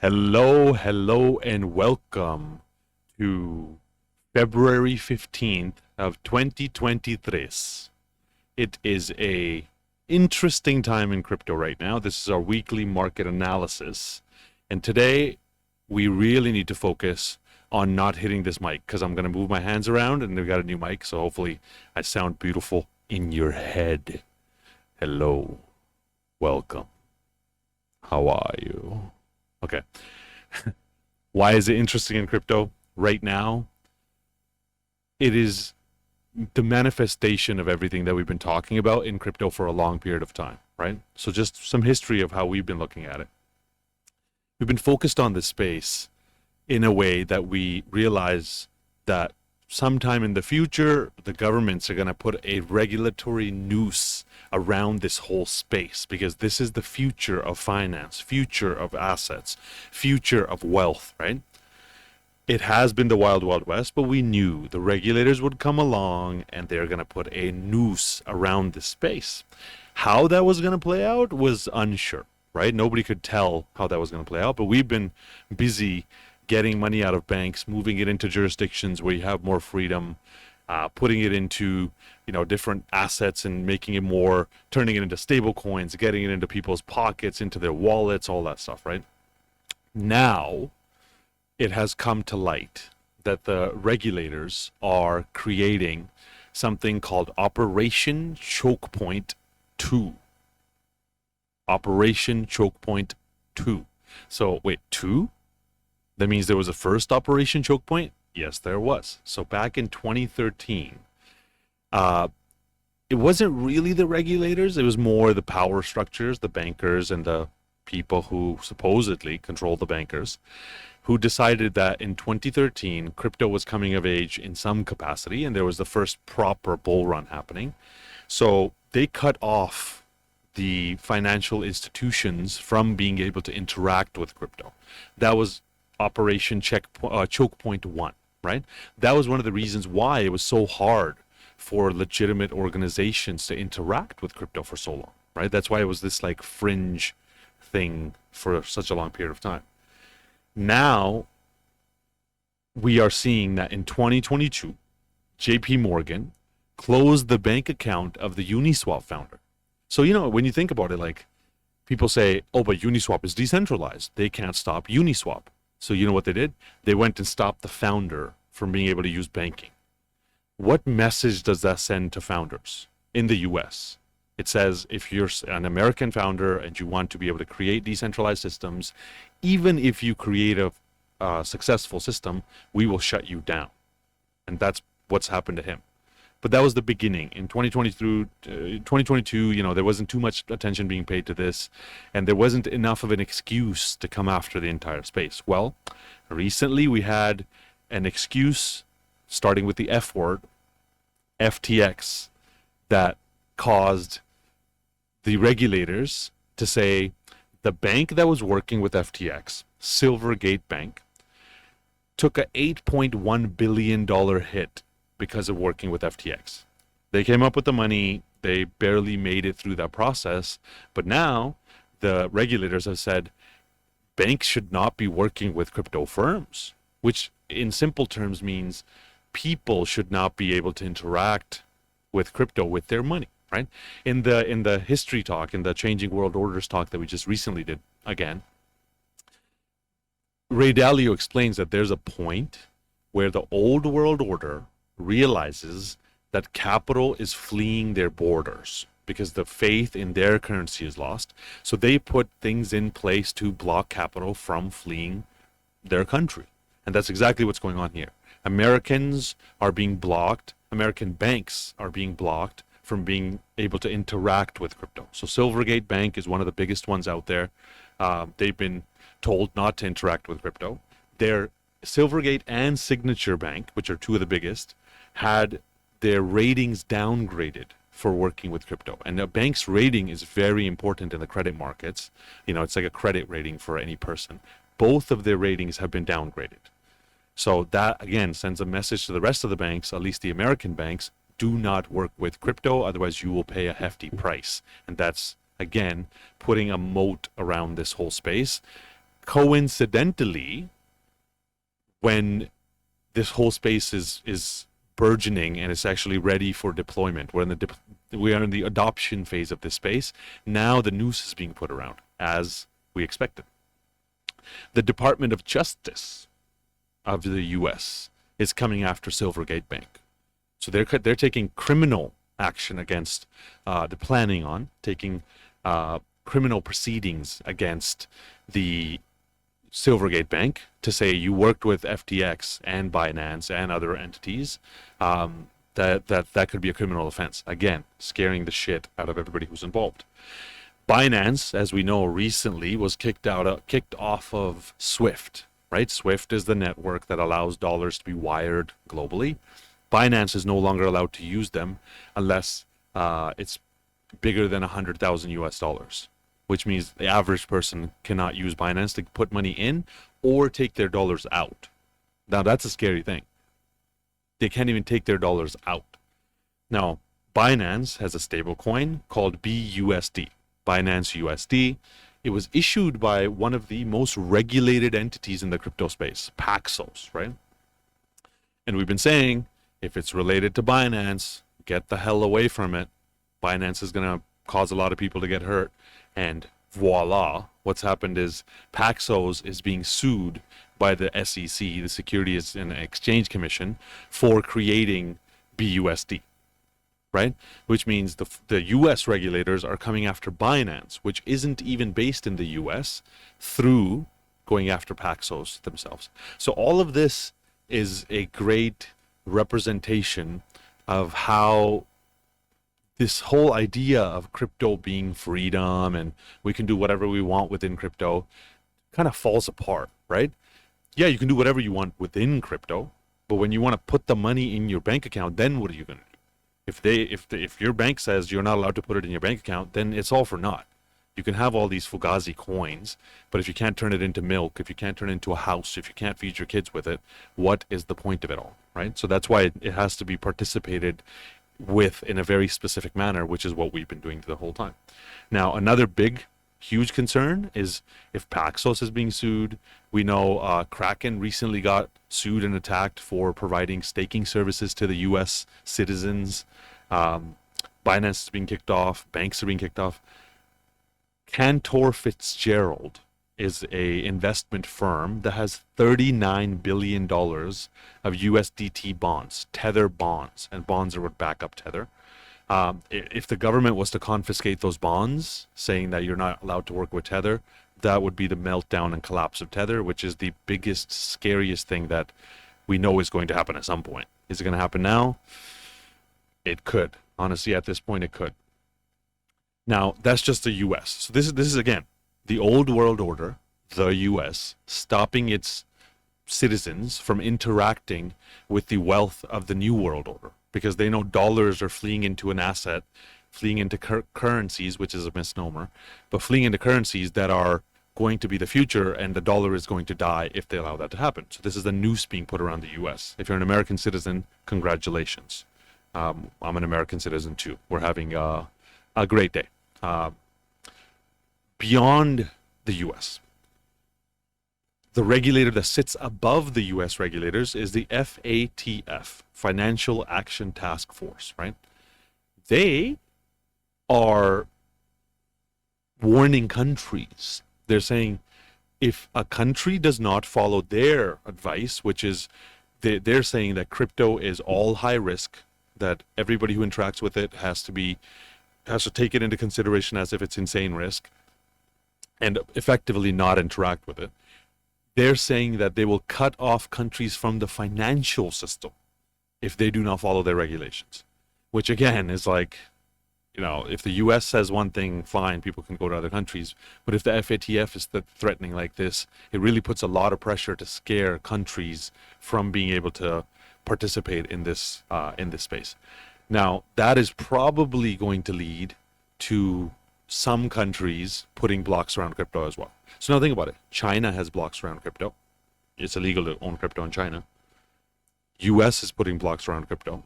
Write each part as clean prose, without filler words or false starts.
Hello, and welcome to February 15th of 2023. It is a interesting time in crypto right now. This is our weekly market analysis. And today we really need to focus on not hitting this mic because I'm going to move my hands around and we've got a new mic. So hopefully I sound beautiful in your head. Hello, welcome. How are you? Okay. Why is it interesting in crypto right now? It is the manifestation of everything that we've been talking about in crypto for a long period of time, right? So just some history of how we've been looking at it. We've been focused on this space in a way that we realize that sometime in the future, the governments are going to put a regulatory noose around this whole space because this is the future of finance, future of assets, future of wealth, right? It has been the wild, wild west, but we knew the regulators would come along and they're going to put a noose around this space. How that was going to play out was unsure, right? Nobody could tell how that was going to play out, but we've been busy getting money out of banks, moving it into jurisdictions where you have more freedom, putting it into different assets and making it more, turning it into stable coins, getting it into people's pockets, into their wallets, all that stuff, right? Now it has come to light that the regulators are creating something called Operation Choke Point 2. Operation Choke Point 2. So wait, 2? That means there was a first Operation Choke Point? Yes, there was. So back in 2013, it wasn't really the regulators. It was more the power structures, the bankers, and the people who supposedly control the bankers, who decided that in 2013, crypto was coming of age in some capacity, and there was the first proper bull run happening. So they cut off the financial institutions from being able to interact with crypto. That was Operation Choke Point 1, right? That was one of the reasons why it was so hard for legitimate organizations to interact with crypto for so long, right? That's why it was this like fringe thing for such a long period of time. Now we are seeing that in 2022, JP Morgan closed the bank account of the Uniswap founder. So, when you think about it, like people say, oh, but Uniswap is decentralized. They can't stop Uniswap. So you know what they did? They went and stopped the founder from being able to use banking. What message does that send to founders in the US? It says if you're an American founder and you want to be able to create decentralized systems, even if you create a successful system, we will shut you down. And that's what's happened to him. But that was the beginning. In 2022, there wasn't too much attention being paid to this, and there wasn't enough of an excuse to come after the entire space. Well, recently we had an excuse, starting with the F word, FTX, that caused the regulators to say the bank that was working with FTX, Silvergate Bank, took a $8.1 billion hit because of working with FTX. They came up with the money, they barely made it through that process, but now the regulators have said banks should not be working with crypto firms, which in simple terms means people should not be able to interact with crypto with their money, right? In the history talk, in the Changing World Orders talk that we just recently did again, Ray Dalio explains that there's a point where the old world order realizes that capital is fleeing their borders because the faith in their currency is lost. So they put things in place to block capital from fleeing their country. And that's exactly what's going on here. Americans are being blocked. American banks are being blocked from being able to interact with crypto. So Silvergate Bank is one of the biggest ones out there. They've been told not to interact with crypto. Their Silvergate and Signature Bank, which are two of the biggest, had their ratings downgraded for working with crypto. And a bank's rating is very important in the credit markets. It's like a credit rating for any person. Both of their ratings have been downgraded. So that, again, sends a message to the rest of the banks, at least the American banks, do not work with crypto, otherwise you will pay a hefty price. And that's, again, putting a moat around this whole space. coincidentally, when this whole space is burgeoning and it's actually ready for deployment, we are in the adoption phase of this space. Now the noose is being put around, as we expected. The Department of Justice of the U.S. is coming after Silvergate Bank. So they're taking criminal action against, they're planning on taking criminal proceedings against the Silvergate Bank to say you worked with FTX and Binance and other entities. That could be a criminal offense. Again, scaring the shit out of everybody who's involved. Binance, as we know, recently was kicked off of SWIFT. Right? SWIFT is the network that allows dollars to be wired globally. Binance is no longer allowed to use them unless it's bigger than 100,000 US dollars, which means the average person cannot use Binance to put money in or take their dollars out. Now, that's a scary thing. They can't even take their dollars out. Now, Binance has a stable coin called BUSD, Binance USD. It was issued by one of the most regulated entities in the crypto space, Paxos, right? And we've been saying, if it's related to Binance, get the hell away from it. Binance is going to cause a lot of people to get hurt. And voila, what's happened is Paxos is being sued by the SEC, the Securities and Exchange Commission, for creating BUSD, right? Which means the U.S. regulators are coming after Binance, which isn't even based in the U.S., through going after Paxos themselves. So all of this is a great representation of how this whole idea of crypto being freedom and we can do whatever we want within crypto kind of falls apart, right? Yeah, you can do whatever you want within crypto, but when you want to put the money in your bank account, then what are you going to do? If your bank says you're not allowed to put it in your bank account, then it's all for naught. You can have all these Fugazi coins, but if you can't turn it into milk, if you can't turn it into a house, if you can't feed your kids with it, what is the point of it all, right? So that's why it has to be participated with in a very specific manner, which is what we've been doing the whole time. Now, another big, huge concern is if Paxos is being sued. We know Kraken recently got sued and attacked for providing staking services to the U.S. citizens. Binance is being kicked off. Banks are being kicked off. Cantor Fitzgerald is a investment firm that has $39 billion of USDT bonds, Tether bonds, and bonds that would back up Tether. If the government was to confiscate those bonds, saying that you're not allowed to work with Tether, that would be the meltdown and collapse of Tether, which is the biggest, scariest thing that we know is going to happen at some point. Is it going to happen now? It could. Honestly, at this point, it could. Now, that's just the U.S. So this is again, the old world order, the U.S., stopping its citizens from interacting with the wealth of the new world order, because they know dollars are fleeing into an asset, fleeing into currencies, which is a misnomer, but fleeing into currencies that are going to be the future, and the dollar is going to die if they allow that to happen. So this is the noose being put around the U.S. If you're an American citizen, congratulations. I'm an American citizen too. We're having a great day. Beyond the U.S., the regulator that sits above the U.S. regulators is the FATF, Financial Action Task Force, right? They are warning countries. They're saying if a country does not follow their advice, which is they're saying that crypto is all high risk, that everybody who interacts with it has to take it into consideration as if it's insane risk and effectively not interact with it. They're saying that they will cut off countries from the financial system if they do not follow their regulations, which again is like, you know, if the U.S. says one thing, fine, people can go to other countries. But if the FATF is threatening like this, it really puts a lot of pressure to scare countries from being able to participate in this space. Now, that is probably going to lead to some countries putting blocks around crypto as well. So now think about it. China has blocks around crypto. It's illegal to own crypto in China. U.S. is putting blocks around crypto.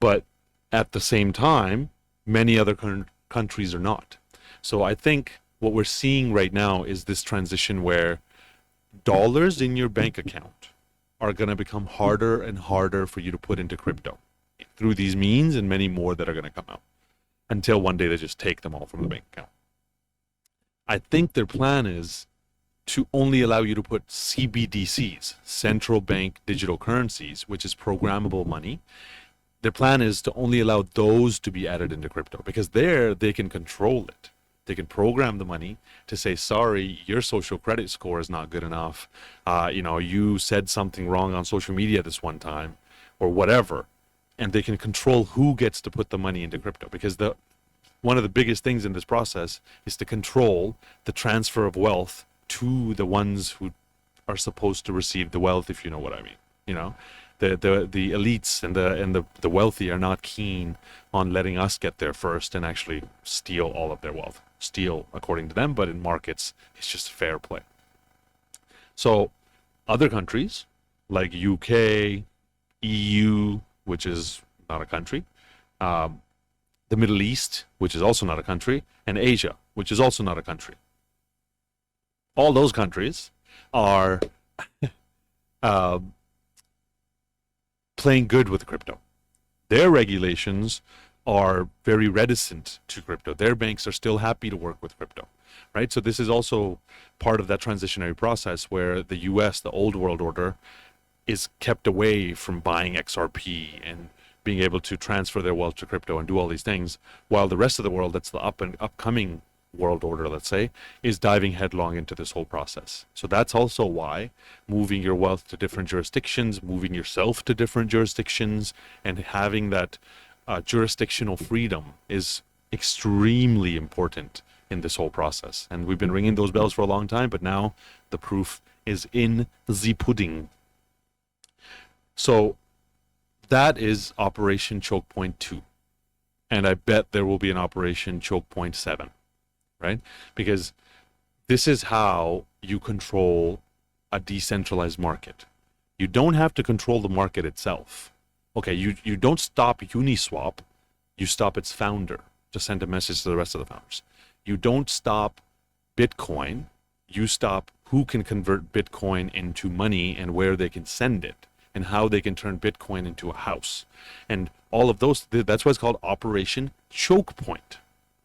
But at the same time, many other countries are not. So I think what we're seeing right now is this transition where dollars in your bank account are going to become harder and harder for you to put into crypto through these means and many more that are going to come out until one day they just take them all from the bank account. I think their plan is to only allow you to put CBDCs, central bank digital currencies, which is programmable money. Their plan is to only allow those to be added into crypto because there they can control it. They can program the money to say, sorry, your social credit score is not good enough. You said something wrong on social media this one time or whatever. And they can control who gets to put the money into crypto because one of the biggest things in this process is to control the transfer of wealth to the ones who are supposed to receive the wealth, if you know what I mean. You know, the elites and the wealthy are not keen on letting us get there first and actually steal all of their wealth. Steal according to them, but in markets, it's just fair play. So other countries like UK, EU, which is not a country, the Middle East, which is also not a country, and Asia, which is also not a country. All those countries are playing good with crypto. Their regulations are very reticent to crypto. Their banks are still happy to work with crypto, right? So this is also part of that transitionary process where the US, the old world order, is kept away from buying XRP and being able to transfer their wealth to crypto and do all these things, while the rest of the world, that's the upcoming world order, let's say, is diving headlong into this whole process. So that's also why moving your wealth to different jurisdictions, moving yourself to different jurisdictions, and having that jurisdictional freedom is extremely important in this whole process. And we've been ringing those bells for a long time, but now the proof is in the pudding. So that is Operation Choke Point 2. And I bet there will be an Operation Choke Point 7, right? Because this is how you control a decentralized market. You don't have to control the market itself. Okay, you don't stop Uniswap, you stop its founder to send a message to the rest of the founders. You don't stop Bitcoin, you stop who can convert Bitcoin into money and where they can send it and how they can turn Bitcoin into a house. And all of those, that's why it's called Operation Choke Point,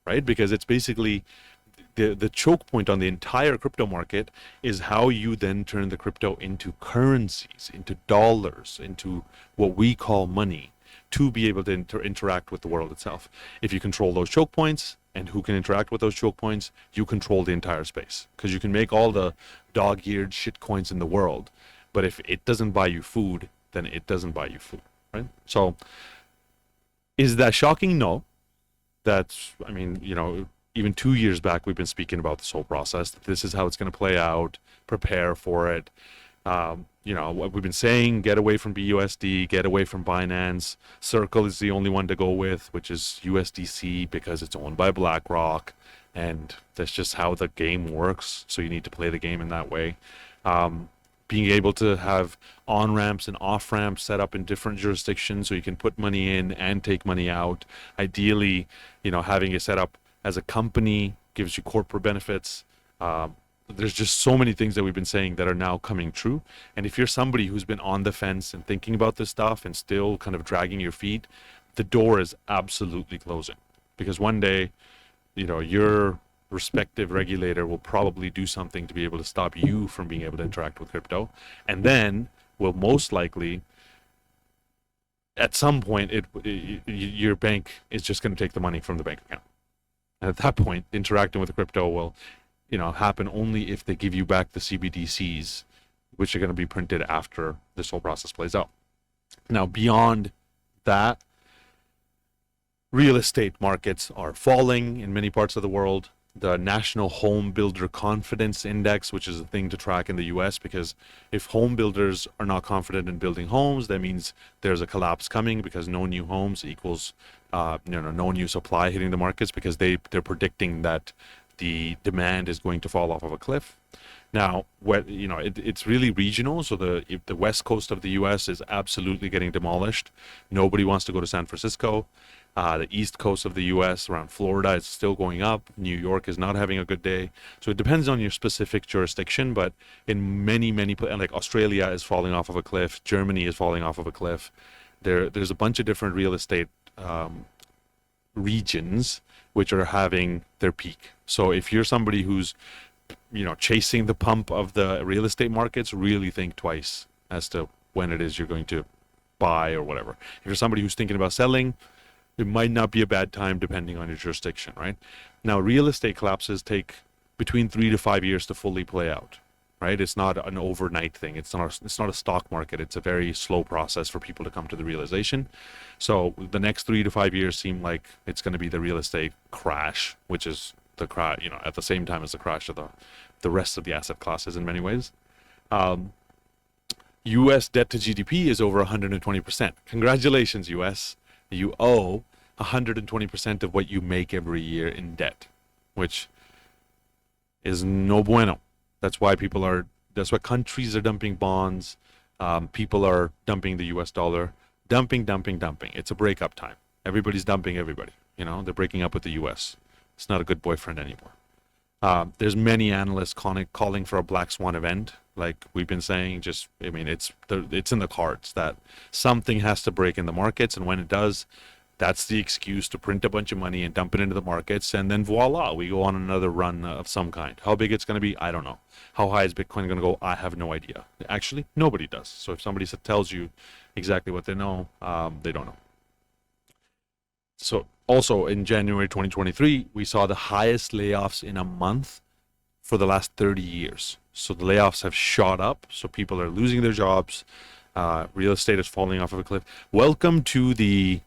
right? Because it's basically the choke point on the entire crypto market is how you then turn the crypto into currencies, into dollars, into what we call money, to be able to interact with the world itself. If you control those choke points and who can interact with those choke points, you control the entire space. Because you can make all the dog-eared shit coins in the world, but if it doesn't buy you food, then it doesn't buy you food, right? So is that shocking? No. That's, I mean, even 2 years back, we've been speaking about this whole process. This is how it's going to play out. Prepare for it. What we've been saying, get away from BUSD, get away from Binance. Circle is the only one to go with, which is USDC because it's owned by BlackRock. And that's just how the game works. So you need to play the game in that way. Being able to have on-ramps and off-ramps set up in different jurisdictions so you can put money in and take money out. Ideally, having it set up as a company gives you corporate benefits. There's just so many things that we've been saying that are now coming true. And if you're somebody who's been on the fence and thinking about this stuff and still kind of dragging your feet, the door is absolutely closing. Because one day, your respective regulator will probably do something to be able to stop you from being able to interact with crypto. And then will most likely, at some point, your bank is just going to take the money from the bank account. And at that point, interacting with the crypto will, happen only if they give you back the CBDCs, which are going to be printed after this whole process plays out. Now, beyond that, real estate markets are falling in many parts of the world. The National Home Builder Confidence Index, which is a thing to track in the US, because if home builders are not confident in building homes, that means there's a collapse coming because no new homes equals no new supply hitting the markets because they're predicting that the demand is going to fall off of a cliff. Now, it's really regional. So the west coast of the U.S. is absolutely getting demolished. Nobody wants to go to San Francisco. The east coast of the U.S., around Florida, is still going up. New York is not having a good day. So it depends on your specific jurisdiction, but in many, like Australia is falling off of a cliff, Germany is falling off of a cliff. There's a bunch of different real estate regions which are having their peak. So if you're somebody who's chasing the pump of the real estate markets, really think twice as to when it is you're going to buy or whatever. If you're somebody who's thinking about selling, it might not be a bad time depending on your jurisdiction, right? Now, real estate collapses take between 3 to 5 years to fully play out, right? It's not an overnight thing. It's not a stock market. It's a very slow process for people to come to the realization. So the next 3 to 5 years seem like it's going to be the real estate crash, which is the crash, at the same time as the crash of the rest of the asset classes in many ways. U.S. debt to GDP is over 120%. Congratulations, U.S. You owe 120% of what you make every year in debt, which is no bueno. That's why countries are dumping bonds. People are dumping the US dollar. Dumping. It's a breakup time. Everybody's dumping everybody. They're breaking up with the US. It's not a good boyfriend anymore. There's many analysts calling for a black swan event. Like we've been saying, it's in the cards that something has to break in the markets. And when it does, that's the excuse to print a bunch of money and dump it into the markets. And then voila, we go on another run of some kind. How big it's going to be, I don't know. How high is Bitcoin going to go? I have no idea. Actually, nobody does. So if somebody tells you exactly what they know, they don't know. So also in January 2023, we saw the highest layoffs in a month for the last 30 years. So the layoffs have shot up. So people are losing their jobs. Real estate is falling off of a cliff. Welcome to the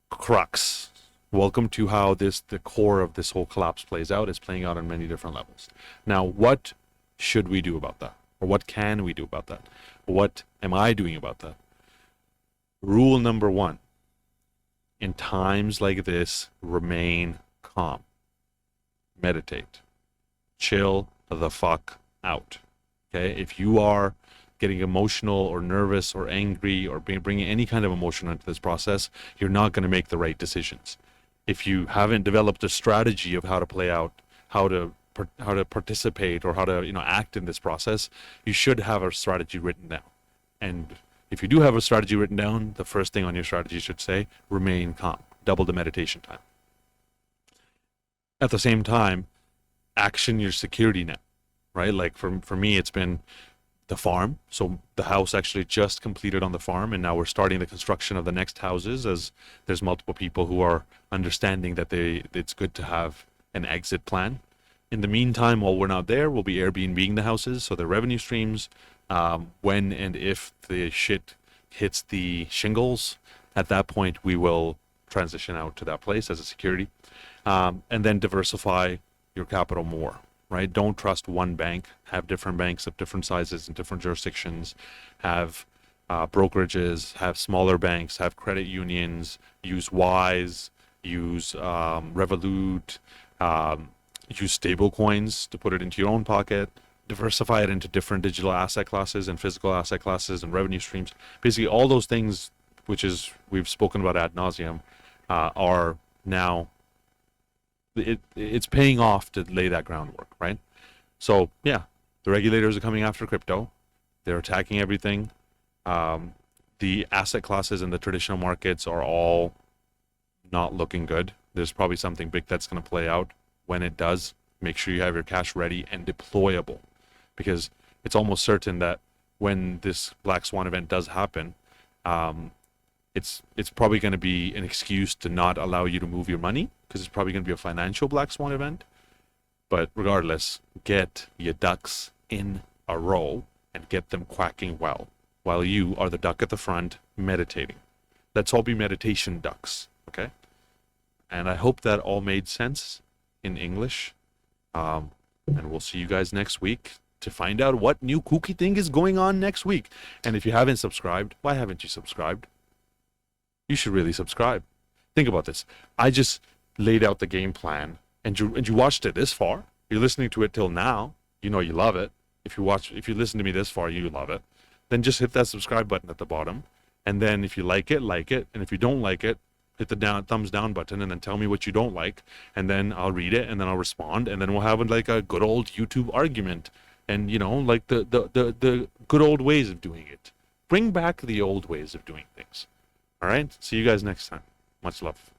crux. Welcome to how the core of this whole collapse plays out. It's playing out on many different levels. Now, what should we do about that? Or what can we do about that? What am I doing about that? Rule number 1. In times like this, remain calm. Meditate. Chill the fuck out. Okay? If you are getting emotional or nervous or angry or bringing any kind of emotion into this process, you're not going to make the right decisions. If you haven't developed a strategy of how to play out, how to participate, or how to act in this process, you should have a strategy written down. And if you do have a strategy written down, the first thing on your strategy should say, remain calm. Double the meditation time. At the same time, action your security net, right? Like for me, it's been the farm. So the house actually just completed on the farm, and now we're starting the construction of the next houses, as there's multiple people who are understanding that it's good to have an exit plan. In the meantime, while we're not there, we'll be Airbnb-ing the houses, so the revenue streams, when and if the shit hits the shingles, at that point we will transition out to that place as a security, and then diversify your capital more. Right? Don't trust one bank. Have different banks of different sizes in different jurisdictions. Have brokerages. Have smaller banks. Have credit unions. Use Wise. Use Revolut. Use stable coins to put it into your own pocket. Diversify it into different digital asset classes and physical asset classes and revenue streams. Basically, all those things, which is we've spoken about ad nauseum, are now. It's paying off to lay that groundwork, right? So yeah, the regulators are coming after crypto. They're attacking everything. The asset classes in the traditional markets are all not looking good. There's probably something big that's going to play out. When it does, make sure you have your cash ready and deployable, because it's almost certain that when this black swan event does happen, it's probably going to be an excuse to not allow you to move your money, because it's probably going to be a financial black swan event. But regardless, get your ducks in a row and get them quacking well, while you are the duck at the front meditating. Let's all be meditation ducks, okay? And I hope that all made sense in English. And we'll see you guys next week to find out what new kooky thing is going on next week. And if you haven't subscribed, why haven't you subscribed? You should really subscribe. Think about this. I just laid out the game plan, and you watched it this far. You're listening to it till now. You know you love it. If you listen to me this far, you love it. Then just hit that subscribe button at the bottom. And then if you like it, and if you don't like it, hit the thumbs down button, and then tell me what you don't like, and then I'll read it, and then I'll respond, and then we'll have like a good old YouTube argument, and like the good old ways of doing it. Bring back the old ways of doing things. All right. See you guys next time. Much love.